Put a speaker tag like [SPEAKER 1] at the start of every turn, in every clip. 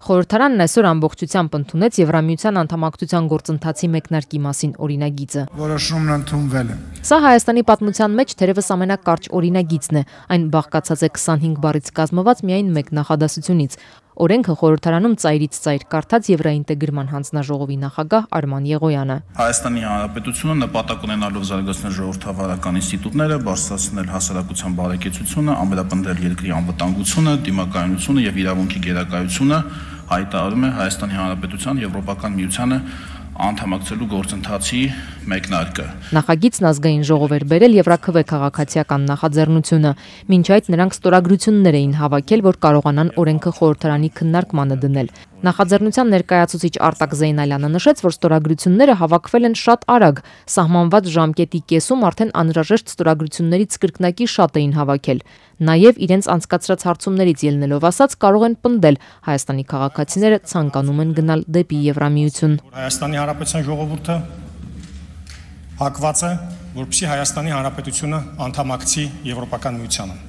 [SPEAKER 1] Խորհրդարանն այսօր ամբողջությամբ ընդունեց Եվրամիության անդամակցության գործընթացի մեկնարկի մասին օրինագիծը։
[SPEAKER 2] Որոշումն ընդունվել է։
[SPEAKER 1] Սա Հայաստանի պատմության մեջ թերևս ամենակարճ օրինագիծն է։ Այն բաղկացած է 25 բառից կազմված միայն մեկ նախադասությունից։ Օրենքը խորհրդարանում ծայրից ծայր կարդաց Եվրաինտեգրման հանձնաժողովի նախագահ Արման Եղոյանը։
[SPEAKER 3] Հայաստանի Հանրապետությունը նպատակ ունենալով զարգացնել ժողովրդավարական ինստիտուտները, բարձրացնել հասարակության բարեկեցությունը, ամրապնդել երկրի անվտանգությունը, դիմակայունությունը եւ իրավունքի գերակայությունը, հայտարարում է Հայաստանի Հանրապետության Եվրոպական միությանը անդամակցելու գործընթացի մեկնարկը։
[SPEAKER 1] Նախագիծն ազգային ժողով էր բերել Եվրաքվե քաղաքացիական նախաձեռնությունը։ Մինչ այդ նրանք ստորագրություններ էին հավաքել, որ կարողանան օրենքը խորհրդարանի քննարկմանը դնել։ Նախաձեռնության ներկայացուցիչ Արտակ Զեյնալյանը նշեց, որ ստորագրությունները հավաքվել են շատ արագ, սահմանված ժամկետի կեսում արդեն անհրաժեշտ ստորագրություններից կրկնակի շատ էին հավաքել։ Նաև իրենց անցկացրած հարցումներից ելնելով ասած կարող են պնդել Հայաստանի քաղաքացիները ցանկանում են գնալ դեպի Եվրամիություն։
[SPEAKER 4] Հայաստանի Հանրապետության ժողովուրդը հակված է, որպեսզի Հայաստանի Հանրապետությունը անդամակցի Եվրոպական միությանը։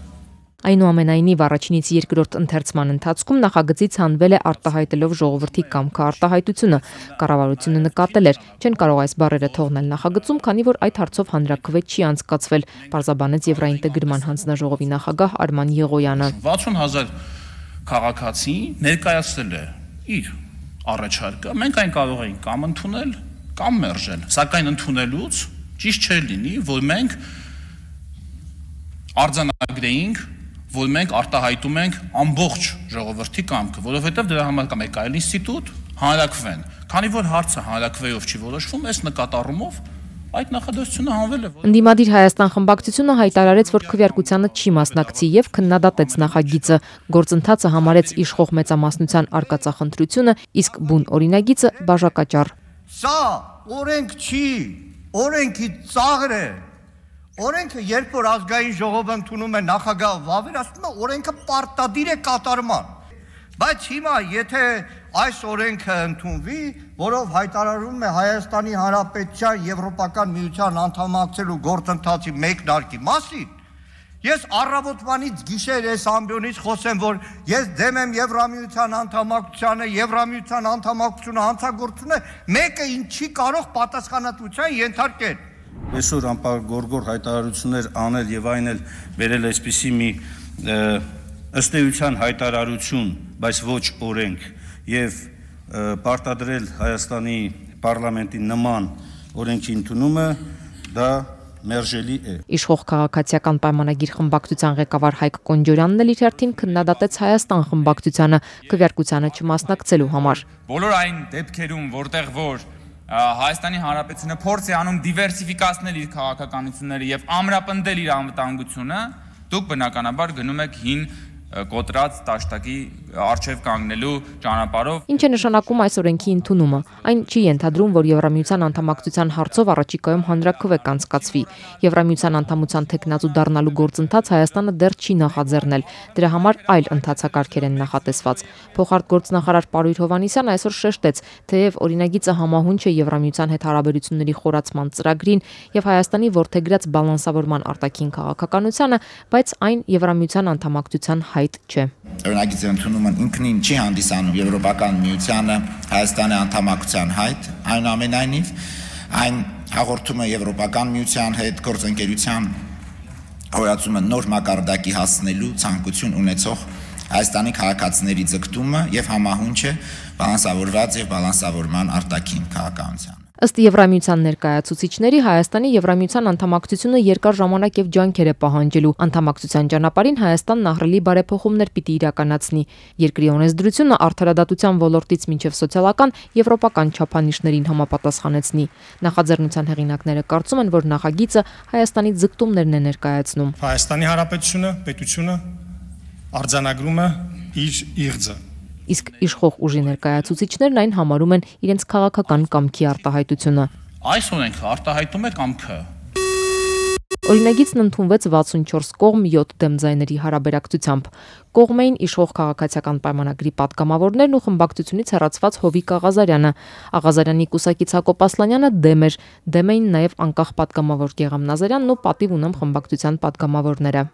[SPEAKER 1] Այնուամենայնիվ առաջինից երկրորդ ընթերցման ընթացքում նախագծից հանվել է արտահայտելով ժողովրդի կամքը արտահայտությունը։ Կառավարությունը նկատել էր, չեն կարող այս բառերը թողնել նախագծում, քանի որ այդ հարցով հանրաքվե չի անցկացվել, պարզաբանեց Եվրաինտեգրման հանձնաժողովի նախագահ Արման Եղոյանը։
[SPEAKER 3] 60,000 քաղաքացի ներկայացրել է իր առաջարկը, մենք այն կարող ենք կամ ընդունել, կամ մերժել, սակայն ընդունելուց ճիշտ չէր լինի, որ մենք արձանագրեինք, որ մենք արտահայտում ենք ամբողջ ժողովրդի կամքը, որովհետև դրա համար կա մեկ այլ ինստիտուտ, հանրաքվեն։ Քանի որ հարցը հանրաքվեով չի որոշվում, այս նկատառումով այդ նախադասությունը հանվել է։
[SPEAKER 1] Ընդդիմադիր Հայաստան խմբակցությունը հայտարարեց, որ քվեարկությանը չի մասնակցի եւ քննադատեց նախագիծը։ Գործընթացը համարեց իշխող մեծամասնության արկածախնդրությունը, իսկ բուն օրինագիծը բաժակաճառ։
[SPEAKER 5] Սա օրենք չի, օրենքի ծաղր է։ Օրենքը երբ որ ազգային ժողովը ընդունում է նախագահը վավերացնում է, օրենքը պարտադիր է կատարման։ Բայց հիմա եթե այս օրենքը ընդունվի, որով հայտարարում է Հայաստանի Հանրապետության Եվրոպական միության անդամակցելու գործընթացի մեկնարկի մասին, ես առավոտվանից գիշեր այս ամբիոնից խոսեմ, որ ես դեմ եմ Եվրամիության անդամակցությանը, Եվրամիության անդամակցությունը հանցագործությունը, մեկը ինչի կարող պատասխանատվության ենթարկել։
[SPEAKER 6] Այսօր անպայման հայտարարություններ անել եւ այն էլ վերել այսպիսի մի ըստ էության հայտարարություն, բայց ոչ օրենք եւ պարտադրել Հայաստանի parlamenti նման օրենքի ընդունումը դա մերժելի է։
[SPEAKER 1] Իշխող քաղաքացիական պայմանագիր խմբակցության ղեկավար Հայկ Կոնջորյանն էլ իր հերթին քննադատեց Հայաստան խմբակցությանը քվեարկությանը չմասնակցելու համար։
[SPEAKER 7] Բոլոր այն դեպքերում, որտեղ որ Հայաստանի Հանրապետությունը փորձ է անում դիվերսիֆիկացնել իր քաղաքականությունները եւ ամրապնդել իր անվտանգությունը, դուք բնականաբար գնում եք հին կոտրած տաշտակի արչև կանգնելու ճանապարհով։
[SPEAKER 1] Ինչ է նշանակում այս օրենքի ընդունումը։ Այն չի ենթադրում, որ Եվրամիության անդամակցության հարցով առաջիկայում հանրաքվե կանցկացվի։ Եվրամիության անդամության թեկնածու դառնալու գործընթաց Հայաստանը դեռ չի նախաձեռնել։ Դրա համար այլ ընթացակարգեր են նախատեսված։ Փոխարտգործնախարար Պարույր Հովհաննիսյանը այսօր շեշտեց, թեև օրինագիծը համահունչ է Եվրամիության հետ հարաբերությունների խորացման ծրագրին եւ Հայաստանի որդեգրած բալանսավորման արտաքին քաղաքականությանը, բայց այն Եվրամիության անդամակցության հայտ չէ։
[SPEAKER 8] Օրինագիծի ընդունումն ինքնին չի հանդիսանում Եվրոպական միությանը Հայաստանի անդամակցության հայտ, այնուամենայնիվ այն հաղորդում է Եվրոպական միության հետ գործընկերության հորացումը նոր մակարդակի հասնելու ցանկություն ունեցող Հայաստանի քաղաքացիների ձգտումը եւ համահունչ է բալանսավորված եւ բալանսավորման արտաքին քաղաքականության։
[SPEAKER 1] Ըստ Եվրամիության ներկայացուցիչների Հայաստանի Եվրամիության անդամակցությունը երկար ժամանակ եւ ջանքեր է պահանջելու։ Անդամակցության ճանապարհին Հայաստանն ահռելի բարեփոխումներ պիտի իրականացնի։ Երկրի օրենսդրությունը արդարադատության ոլորտից մինչև սոցիալական եվրոպական չափանիշներին համապատասխանեցնի։ Նախաձեռնության հեղինակները կարծում են, որ նախագիծը Հայաստանի ձգտումներն է ներկայացնում։
[SPEAKER 4] Հայաստանի Հանրապետությունը, պետությունը արձանագրում է իր իղձը։
[SPEAKER 1] Իսկ իշխող ուժի ներկայացուցիչներն այն համարում են իրենց քաղաքական կամքի արտահայտությունը։
[SPEAKER 3] Այս օրենքը արտահայտում է կամքը։
[SPEAKER 1] Օրինագիծն ընդունվեց 64 կողմ 7 դեմ ձայների հարաբերակցությամբ։ Կողմ էին իշխող քաղաքացիական պայմանագրի պատգամավորներն ու խմբակցությունից հեռացված Հովիկ Աղազարյանը։ Աղազարյանի կուսակից Հակոբ Ասլանյանը դեմ էր։ Դեմ էին նաև անկախ պատգամավոր Գեղամ Նազարյանն ու պատիվ ունեմ խմբակցության պատգամավորները։